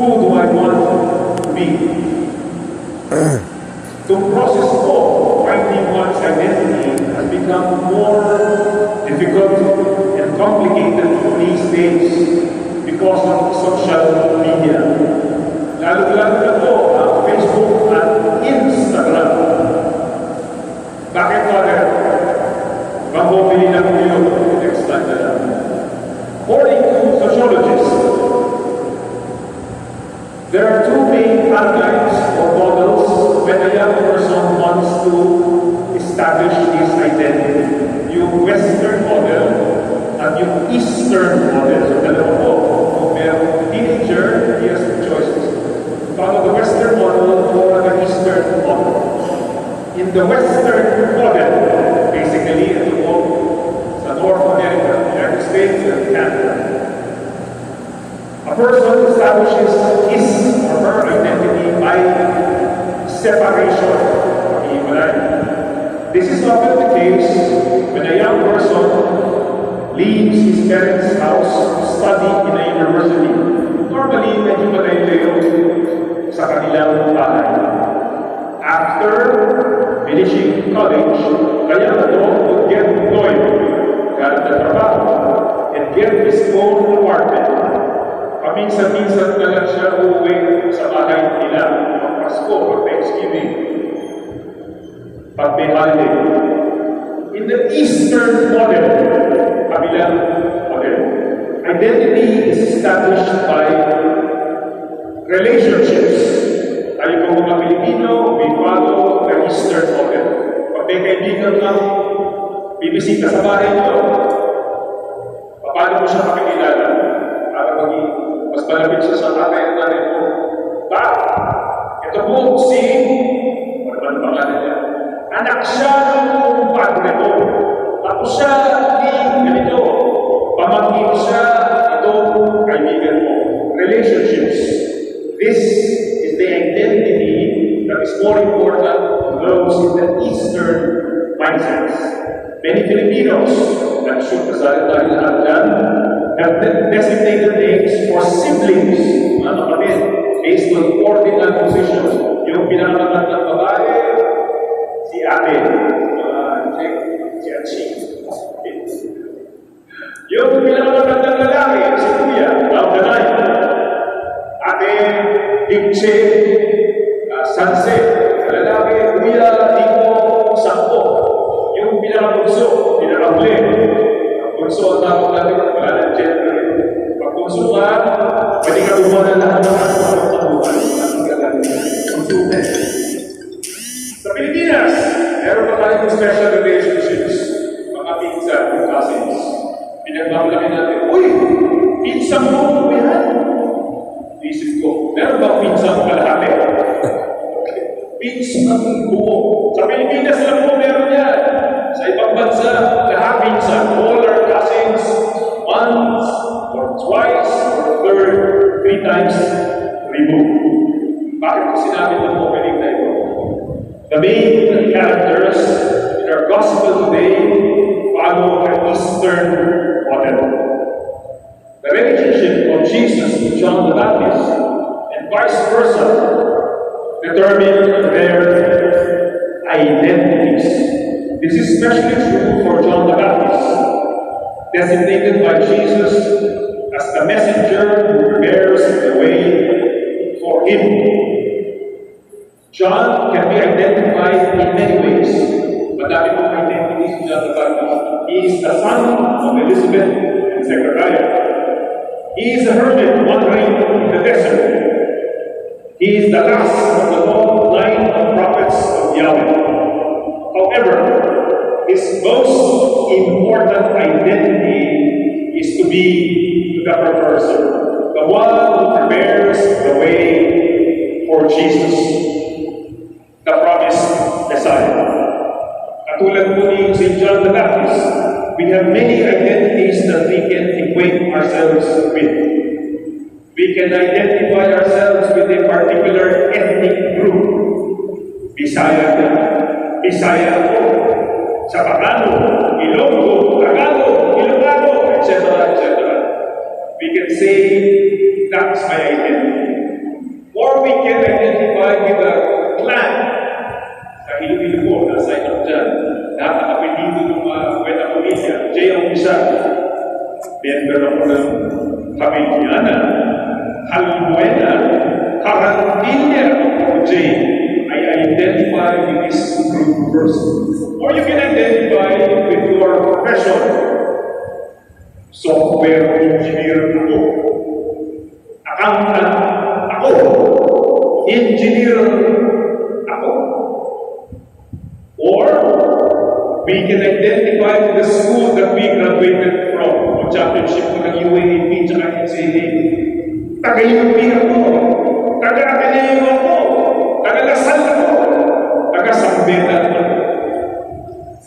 Who do I want to be? The process of finding one's identity has become more difficult and complicated these days because of social media. Lalo-lalo na po ang Facebook at Instagram. Bakit Father? Mahubili lang yun. Next slide na lang. According to sociologists, there are two main paradigms or models when a young person wants to establish his identity. Yung Western model at yung Eastern model. So dalawa po. Kung mayroong teenager, he has two choices. Follow the Western model or the Eastern model. In the Western model, basically, ito po sa North America, United States and Canada, a person establishes his or her identity by separation or hiwalay. This is often the case when a young person leaves his parents' house to study in a university. Normally, medyo malayo sa kanilang bahay. After finishing college, the young adult would get employed, get the trabaho, and get his own apartment. Paminsan-minsan na lang siya uuwi sa bahay nila pag Pasko, pag Thanksgiving, pag may holiday. In the Eastern model, kabilang model, identity is established by relationships. Tayo po mga Pilipino, we follow the Eastern model. Pag may kaibigan lang, bibisita sa bahay nyo, paano mo siya makikilala? Para maging mas malapit siya sa tatay at nanay mo. Ito po si, ano ba ang pangalan niya? Anak siya ng kumpadre mo. Tapos siya ni ganito. Pamangkin siya, ito kaibigan mo. Relationships. This is the identity that is more important to those in the Eastern mindsets. Many Filipinos, I'm sure kasali tayo lahat dyan, have designated names for siblings, mga kapatid, based on ordinal positions. Yung pinakamatandang babae, si ate, si Achi. Yung pinakamatandang lalaki, si Kuya, down the line. Ate, Dipche, Sunset, lalaki, Kuya, Tito, Sakpo. Yung pinakabunso, pinakabli. Ang bunso ang tawag natin ng pangalan, gender. Pag bunso ka, pwede ka gumawa na lahat ng tabuhan. Ang gagawin. Sa Pilipinas, meron pa tayong special relationships. Mga pinsan, cousins. Pinagmamalaki natin, uy! Pinsan mo, yan! Isip ko, meron ba pinsan kalahati? Pinsan buo. Sa Pilipinas lang po meron yan. Sa ibang bansa, lahat pinsan. All our cousins, once, or twice, or third, 3 times removed. Bakit ko sinabi ng opening na ito? The main characters in our gospel today follow an Eastern model. The relationship of Jesus to John the Baptist and vice versa determine their identities. This is especially true for John the Baptist, designated by Jesus as the messenger who bears the way for him. John can be identified in many ways. Madami pong identities ni John the Baptist. He is the son of Elizabeth and Zechariah. He is a hermit wandering in the desert. He is the last of the long line of prophets of Yahweh. However, his most important identity is to be the person, the one who prepares the way for Jesus, the promised Messiah. Katulad po ni St. John the Baptist, we have many identities that we can equate ourselves with. We can identify ourselves with a particular ethnic group. Bisaya ako, Zapatano, Ilonggo, Tagalog, Ilocano, etc., etc. We can say, that's my identity. Or we can identify with a clan. Sa Iloilo po, nasa inyo dyan. Nakakapilido ng mga kwenta pamilya. Jay ang isa. Member ako ng Pamiliana, Halbuena, Carantilla of Jay. I identify with this group first. Or you can identify with your profession. Software engineer ako. Accountant ako. Engineer ako. Or we can identify with the school that we graduated from. O championship ko ng UAAP tsaka NCAA. Taga-UP ako. Taga-Ateneo ako. Taga-Lasal ako. Taga-Sambeta ako.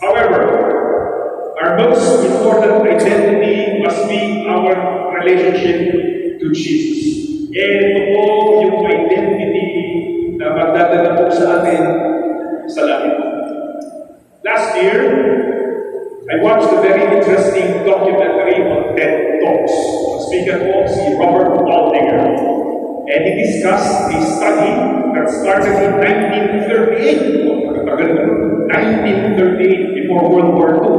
However, our most important identity must be our relationship to Jesus. Ito po yung identity na magdadala po sa atin sa langit. Last year, I watched a very interesting documentary on TED Talks. The speaker po si Robert Aldinger. And he discussed a study that started in 1938. 1938, before World War II.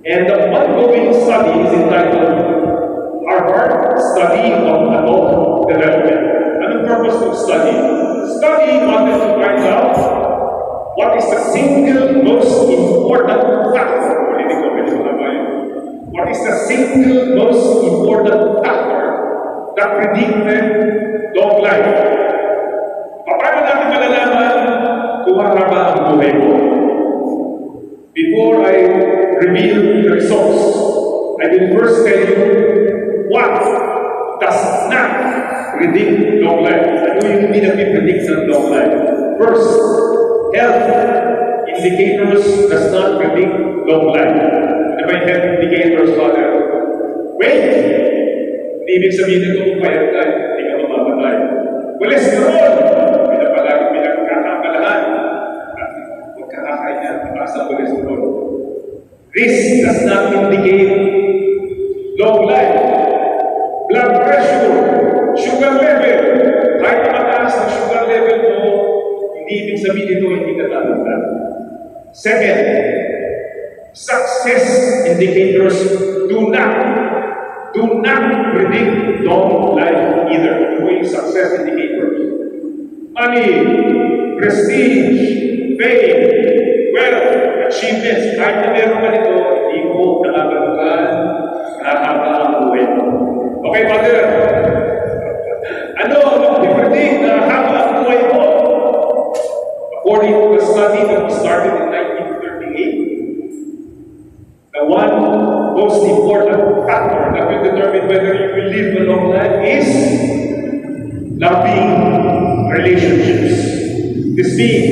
And the ongoing study is entitled Harvard Study of Adult Development. Anong purpose of study? Study wanted to find out what is the single most important factor. What is the single most important factor that predicted long life? Paano natin malalaman kung mahaba ang buhay mo? Before I reveal the results, I will first tell you what does not predict long life. Ano yung hindi nag-predict ng long life? First, health indicators does not predict long life. Ano ba yung health indicators, Father? Wait! Hindi ibig sabihin na kung payat ka, hindi ka mamamatay. Cholesterol! Pinagkakabalahan. Huwag kakakain niya, mataas ang cholesterol. Risk does not indicate long life. Blood pressure, sugar level. Kahit mataas ang sugar level mo, hindi ibig sabihin ito, hindi ka tatanda. Second, success indicators do not predict long life either. Ito yung success indicators. Money, prestige, fame, wealth, achievements. Kahit na meron ka nito, hindi mo nakagalugan, nakakaba ang buhay. Okay, Father? Ano ang i-predict na haba ang buhay mo? According to the study that started in 1938, the one most important factor that will determine whether you will live a long life is loving relationships. This means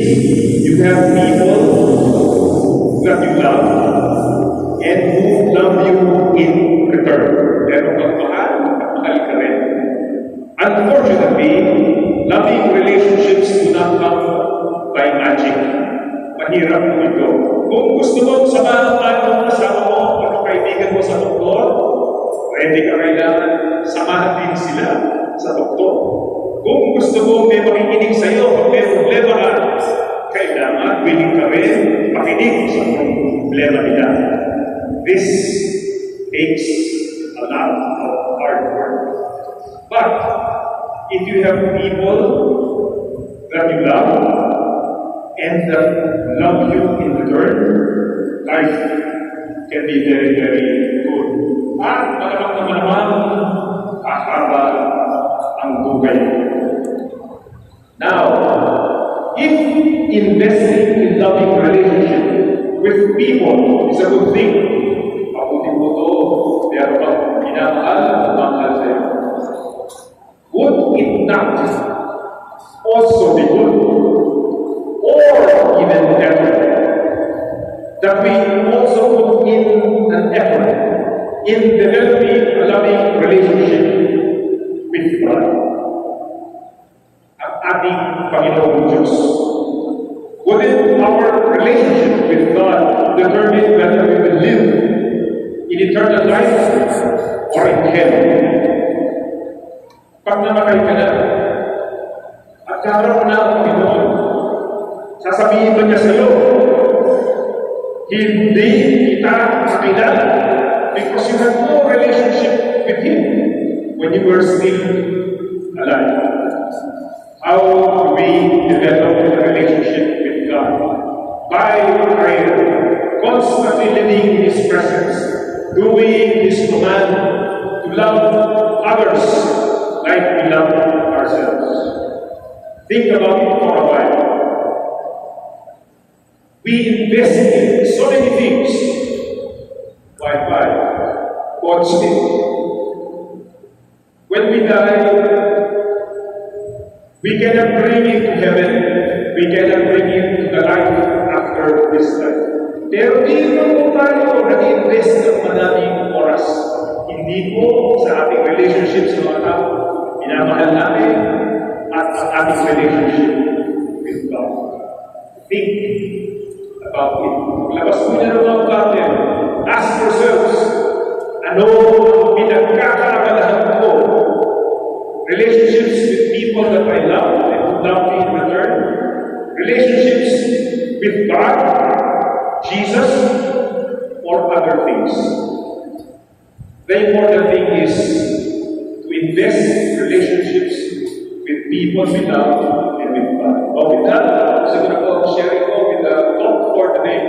you have people that you love and who love you in return. Meron kang mahal at mahal ka rin. Unfortunately, loving relationships do not come by magic. Mahirap mo ito. Kung gusto mo samahan ang kasama mo, ano kaibigan mo sa doktor, ready ka kailangan samahan din sila sa doktor. Kung gusto mo may makikinig sa iyo, kung may problema ka, kailangan willing ka rin makinig sa problema nila. This takes a lot of hard work. But if you have people that you love and that love you in return, life can be very, very good. At malamang naman, kahaba ang buhay. Now, if investing in loving relationship with people is a good thing, mabuti mo ito, meron kang minamahal at mahal sa'yo. Would it not also be good, or even better, that we also put in an effort in developing a loving relationship with God, ang ating Panginoong Diyos? Wouldn't our relationship with God determine whether we will live in eternal life or in heaven? Pag namatay ka na, ano niya sa'yo. Hindi kita nakilala because you had no relationship with Him when you were still alive. How do we develop a relationship with God? By prayer, constantly living in His presence, doing His command to love others like we love ourselves. Think about it for a while. We invest in so many things. Wi-Fi, watching. When we die, we cannot bring it to heaven. We cannot bring it to the life after this life. Pero dito po tayo nag-invest ng maraming oras. Hindi po sa ating relationship sa mga tao, minamahal natin, at ang ating relationship with God. Think about it. Labas mo na ng mga garden. Ask yourselves, ano ang pinagkakaabalahan ko? Relationships with people that I love and who love me in return? Relationships with God, Jesus, or other things? The important thing is to invest in relationships with people we love and with God. So with that, siguro po ang sharing ko with the talk for today.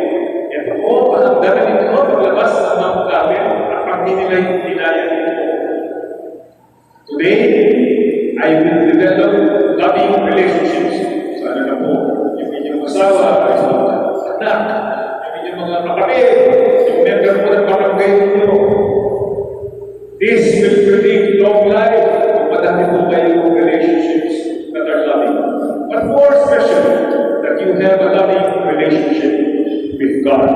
Ito po, pahamdaman ito, paglabas ng mga gamit at pagninilay dinaya nito. Today, I will develop loving relationships. Sana na po, yung inyong asawa, yung anak, yung inyong mga kapatid, yung member po ng barangay ninyo. This will predict long life kung madami po kayong relationships that are loving. But more especially, that you have a loving relationship with God.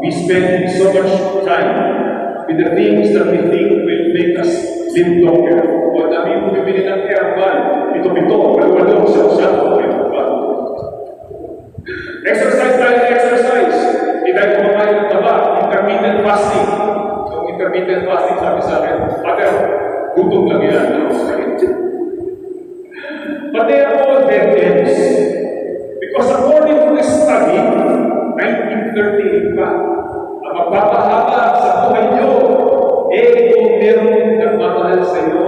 We spend so much time with the things that we think will make us live longer. O dami mo bibili ng aircon, ito-ito, walo-walo, siya-siya, exercise tayo, exercise. Hindi tayo kumakain ng taba, intermittent fasting. Yung intermittent fasting sabi sa akin, Father, gutom lang yan. But they are all dead ends. Because according to this study, 1938 pa, ang magpapahaba sa buhay nyo, kung meron nagmamahal sa iyo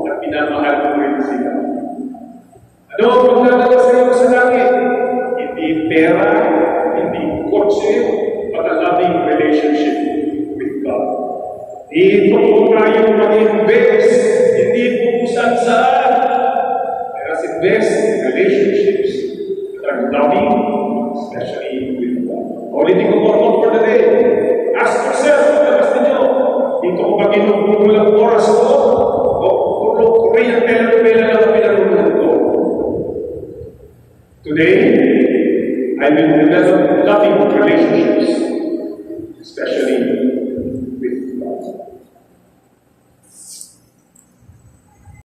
at pinamahal mo rin sila. Ano ang magdadala sa iyo sa langit? Hindi pera, hindi kotse, but a loving relationship with God. Dito po tayo mag-invest, hindi po kung saan. Let us invest in relationships that are loving, especially with God. Ulitin ko po for the day. Ask yourself, labas ninyo, dito ko ba ginugulang oras ko? O Korean telenovela lang ang pinarunod ko? Today, I will develop